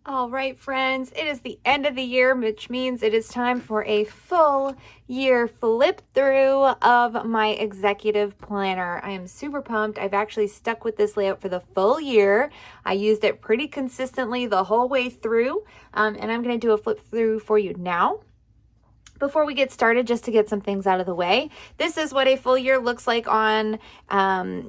All right, friends, it is the end of the year, which means it is time for a full year flip through of my executive planner. I am super pumped. I've actually stuck with this layout for the full year. I used it pretty consistently the whole way through, and I'm going to do a flip through for you now. Before we get started, just to get some things out of the way, this is what a full year looks like on,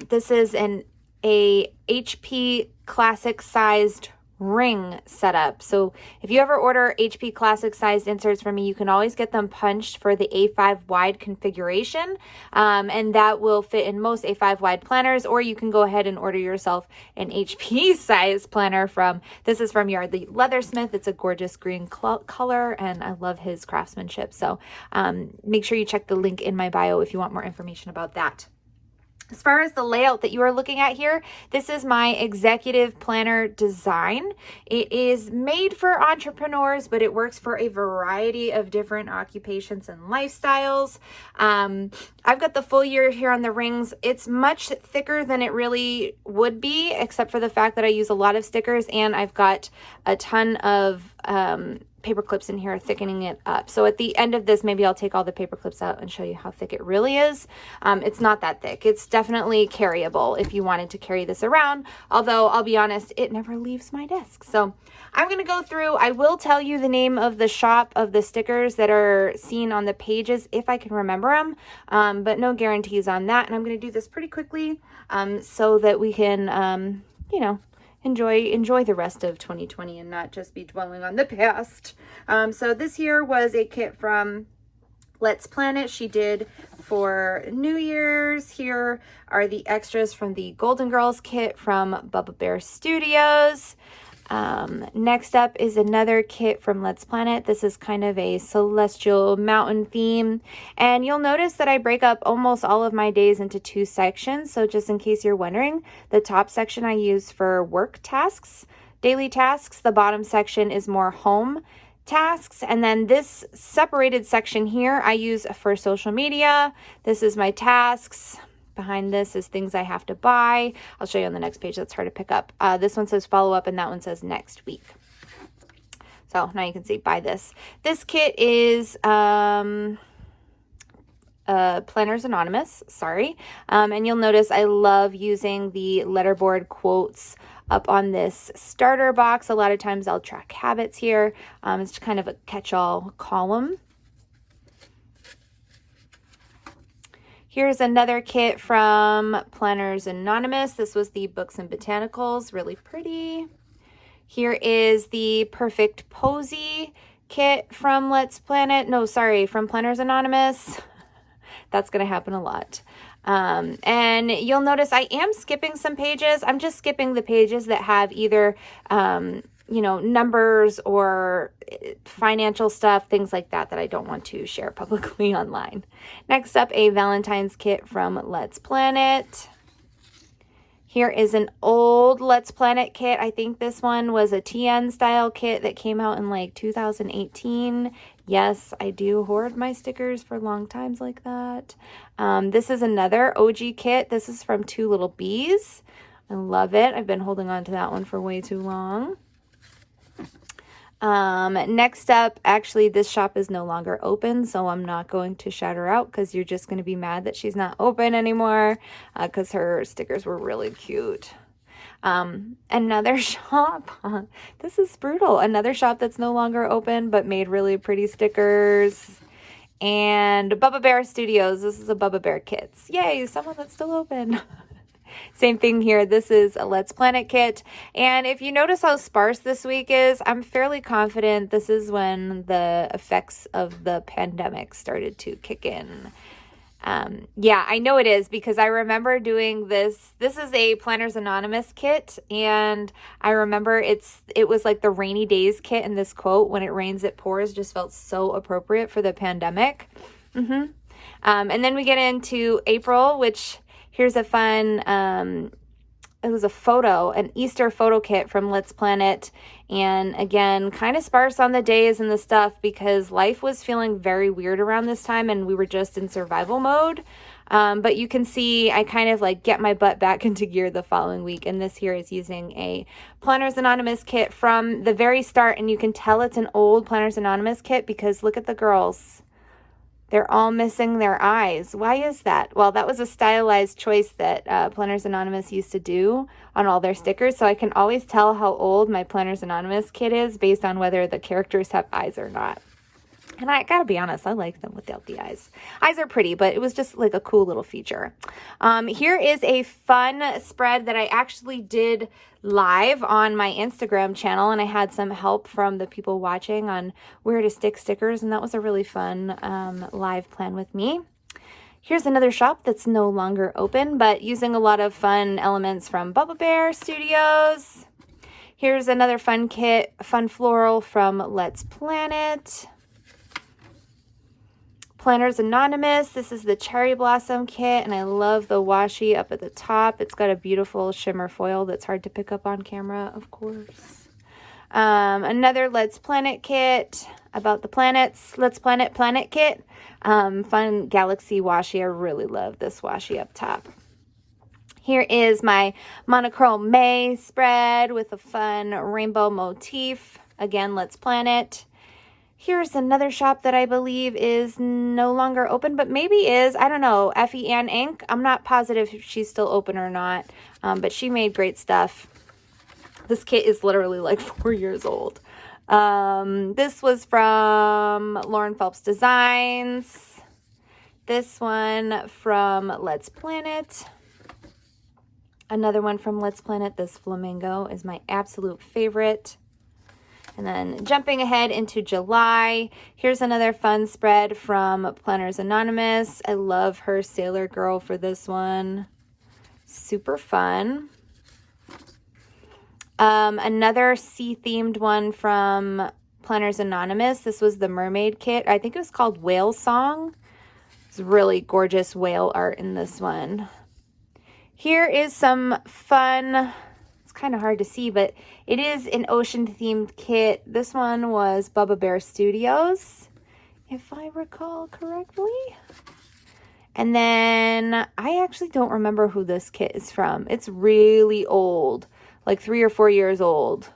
this is a HP classic sized ring setup. So if you ever order HP classic sized inserts from me, you can always get them punched for the A5 wide configuration, and that will fit in most A5 wide planners, or you can go ahead and order yourself an HP size planner this is from Yardley Leathersmith. It's a gorgeous green color, and I love his craftsmanship. So make sure you check the link in my bio if you want more information about that. As far as the layout that you are looking at here, this is my executive planner design. It is made for entrepreneurs, but it works for a variety of different occupations and lifestyles. I've got the full year here on the rings. It's much thicker than it really would be, except for the fact that I use a lot of stickers, and I've got a ton of paper clips in here thickening it up. So at the end of this, maybe I'll take all the paper clips out and show you how thick it really is. It's not that thick. It's definitely carryable if you wanted to carry this around, although I'll be honest, it never leaves my desk. So I'm going to go through. I will tell you the name of the shop of the stickers that are seen on the pages if I can remember them, but no guarantees on that. And I'm going to do this pretty quickly so that we can, enjoy the rest of 2020 and not just be dwelling on the past. So this here was a kit from Let's Plan It. She did for New Year's. Here are the extras from the Golden Girls kit from Bubba Bear Studios. Next up is another kit from Let's Plan It. This is kind of a celestial mountain theme, and you'll notice that I break up almost all of my days into two sections. So just in case you're wondering, the top section I use for work tasks, daily tasks. The bottom section is more home tasks, and then this separated section here I use for social media. This is my tasks. Behind this is things I have to buy. I'll show you on the next page. That's hard to pick up. This one says follow up, and that one says next week. So now you can see buy this. This kit is Planners Anonymous. Sorry. And you'll notice I love using the letterboard quotes up on this starter box. A lot of times I'll track habits here. It's kind of a catch-all column. Here's another kit from Planners Anonymous. This was the Books and Botanicals, really pretty. Here is the Perfect Posy kit from from Planners Anonymous. That's going to happen a lot. And you'll notice I am skipping some pages. I'm just skipping the pages that have either numbers or financial stuff, things like that I don't want to share publicly online. Next up, a Valentine's kit from Let's Plan It. Here is an old Let's Plan It kit. I think this one was a TN style kit that came out in like 2018. Yes, I do hoard my stickers for long times like that. This is another OG kit. This is from Two Little Bees. I love it. I've been holding on to that one for way too long. Next up, actually this shop is no longer open, so I'm not going to shout her out because you're just going to be mad that she's not open anymore, because her stickers were really cute. Another shop, this is brutal, another shop that's no longer open but made really pretty stickers. And Bubba Bear Studios, this is a Bubba Bear Kits. Yay, someone that's still open. Same thing here. This is a Let's Plan It kit. And if you notice how sparse this week is, I'm fairly confident this is when the effects of the pandemic started to kick in. Yeah, I know it is because I remember doing this. This is a Planners Anonymous kit, and I remember it was like the rainy days kit, and this quote, "When it rains, it pours," just felt so appropriate for the pandemic. And then we get into April, which here's a fun, it was an Easter photo kit from Let's Plan It. And again, kind of sparse on the days and the stuff because life was feeling very weird around this time and we were just in survival mode. But you can see I kind of like get my butt back into gear the following week. And this here is using a Planners Anonymous kit from the very start. And you can tell it's an old Planners Anonymous kit because look at the girls. They're all missing their eyes. Why is that? Well, that was a stylized choice that Planners Anonymous used to do on all their stickers. So I can always tell how old my Planners Anonymous kit is based on whether the characters have eyes or not. And I gotta be honest, I like them without the eyes. Eyes are pretty, but it was just like a cool little feature. Here is a fun spread that I actually did live on my Instagram channel, and I had some help from the people watching on where to stick stickers, and that was a really fun live plan with me. Here's another shop that's no longer open, but using a lot of fun elements from Bubba Bear Studios. Here's another fun kit, fun floral from Let's Planet. Planners Anonymous. This is the Cherry Blossom kit, and I love the washi up at the top. It's got a beautiful shimmer foil that's hard to pick up on camera, of course. Another Let's Planet kit about the planets. Let's Planet kit. Fun galaxy washi. I really love this washi up top. Here is my monochrome May spread with a fun rainbow motif. Again, Let's Planet. Here's another shop that I believe is no longer open, but maybe is. I don't know. Effie Ann Inc. I'm not positive if she's still open or not, but she made great stuff. This kit is literally like 4 years old. This was from Lauren Phelps Designs. This one from Let's Planet. Another one from Let's Planet. This flamingo is my absolute favorite. And then jumping ahead into July, here's another fun spread from Planners Anonymous. I love her Sailor Girl for this one. Super fun. Another sea-themed one from Planners Anonymous. This was the mermaid kit. I think it was called Whale Song. It's really gorgeous whale art in this one. Here is some fun... kind of hard to see, but it is an ocean themed kit. This one was Bubba Bear Studios, if I recall correctly. And then I actually don't remember who this kit is from. It's really old, like 3 or 4 years old.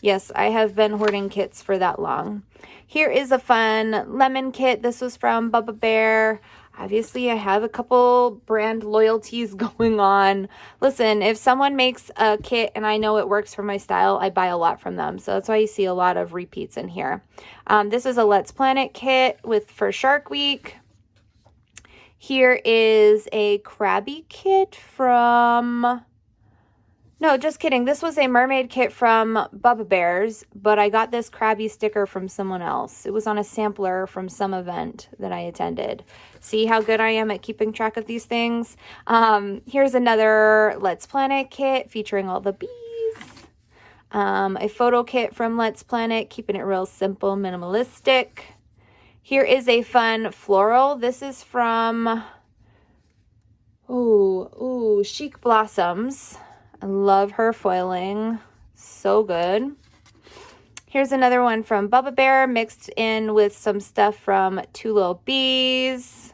Yes, I have been hoarding kits for that long. Here is a fun lemon kit. This was from Bubba Bear. Obviously, I have a couple brand loyalties going on. Listen, if someone makes a kit and I know it works for my style, I buy a lot from them. So that's why you see a lot of repeats in here. This is a Let's Planet kit for Shark Week. Here is a Krabby kit from... No, just kidding. This was a mermaid kit from Bubba Bears, but I got this Krabby sticker from someone else. It was on a sampler from some event that I attended. See how good I am at keeping track of these things? Here's another Let's Planet kit featuring all the bees. A photo kit from Let's Planet, keeping it real simple, minimalistic. Here is a fun floral. This is from, Chic Blossoms. I love her foiling. So good. Here's another one from Bubba Bear mixed in with some stuff from Two Little Bees.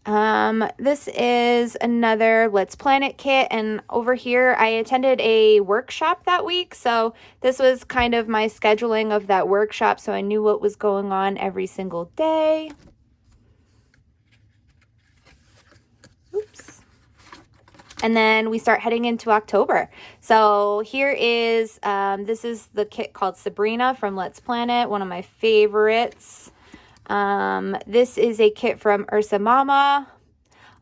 This is another Let's Planet kit, and over here I attended a workshop that week, so this was kind of my scheduling of that workshop, so I knew what was going on every single day. Oops. And then we start heading into October. So here is, this is the kit called Sabrina from Let's Planet, one of my favorites. This is a kit from Ursa Mama,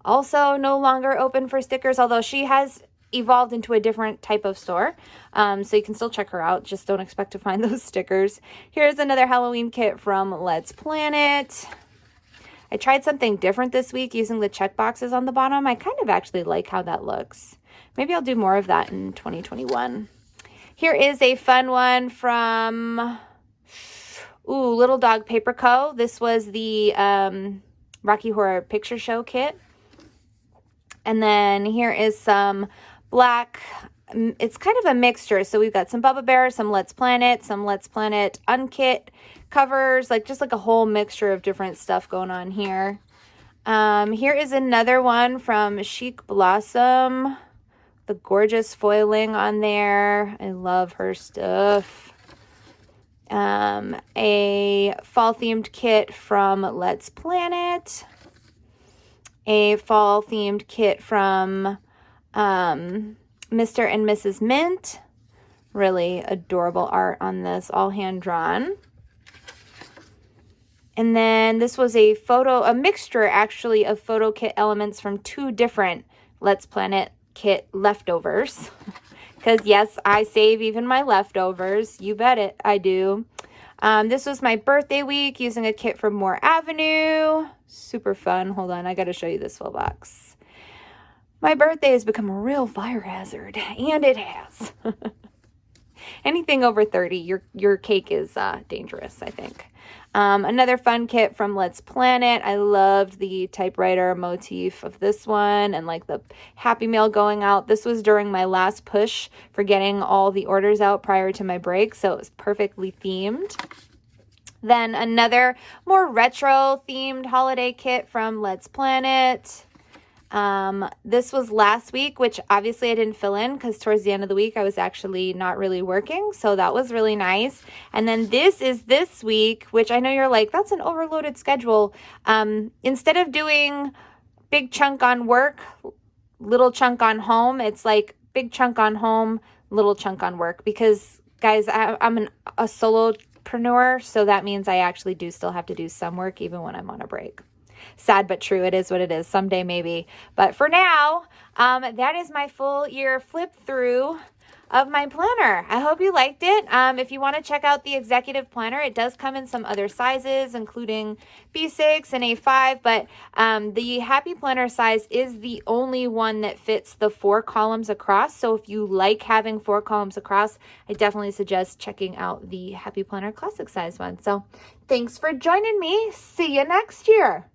also no longer open for stickers, although she has evolved into a different type of store. So you can still check her out, just don't expect to find those stickers. Here's another Halloween kit from Let's Planet. I tried something different this week using the check boxes on the bottom. I kind of actually like how that looks. Maybe I'll do more of that in 2021. Here is a fun one from Little Dog Paper Co. This was the Rocky Horror Picture Show kit. And then here is some black it's kind of a mixture. So we've got some Bubba Bear, some Let's Planet, some Let's Planet Unkit covers, like just like a whole mixture of different stuff going on here. Here is another one from Chic Blossom. The gorgeous foiling on there. I love her stuff. A fall themed kit from Let's Planet. A fall themed kit from Mr. and Mrs. Mint. Really adorable art on this, all hand drawn. And then this was a mixture actually of photo kit elements from 2 different Let's Planet kit leftovers. Because yes, I save even my leftovers. You bet it, I do. This was my birthday week using a kit from Moore Avenue. Super fun. Hold on, I got to show you this full box. My birthday has become a real fire hazard, and it has. Anything over 30, your cake is dangerous, I think. Another fun kit from Let's Planet. I loved the typewriter motif of this one and like the Happy Mail going out. This was during my last push for getting all the orders out prior to my break, so it was perfectly themed. Then another more retro themed holiday kit from Let's Planet. This was last week, which obviously I didn't fill in because towards the end of the week I was actually not really working, so that was really nice. And then this is this week, which I know you're like, that's an overloaded schedule. Instead of doing big chunk on work, little chunk on home, it's like big chunk on home, little chunk on work, because guys, I'm a solopreneur, so that means I actually do still have to do some work even when I'm on a break. Sad but true. It is what it is. Someday maybe. But for now, that is my full year flip through of my planner. I hope you liked it. If you want to check out the executive planner, it does come in some other sizes, including B6 and A5, but the Happy Planner size is the only one that fits the 4 columns across. So if you like having 4 columns across, I definitely suggest checking out the Happy Planner Classic size one. So thanks for joining me. See you next year.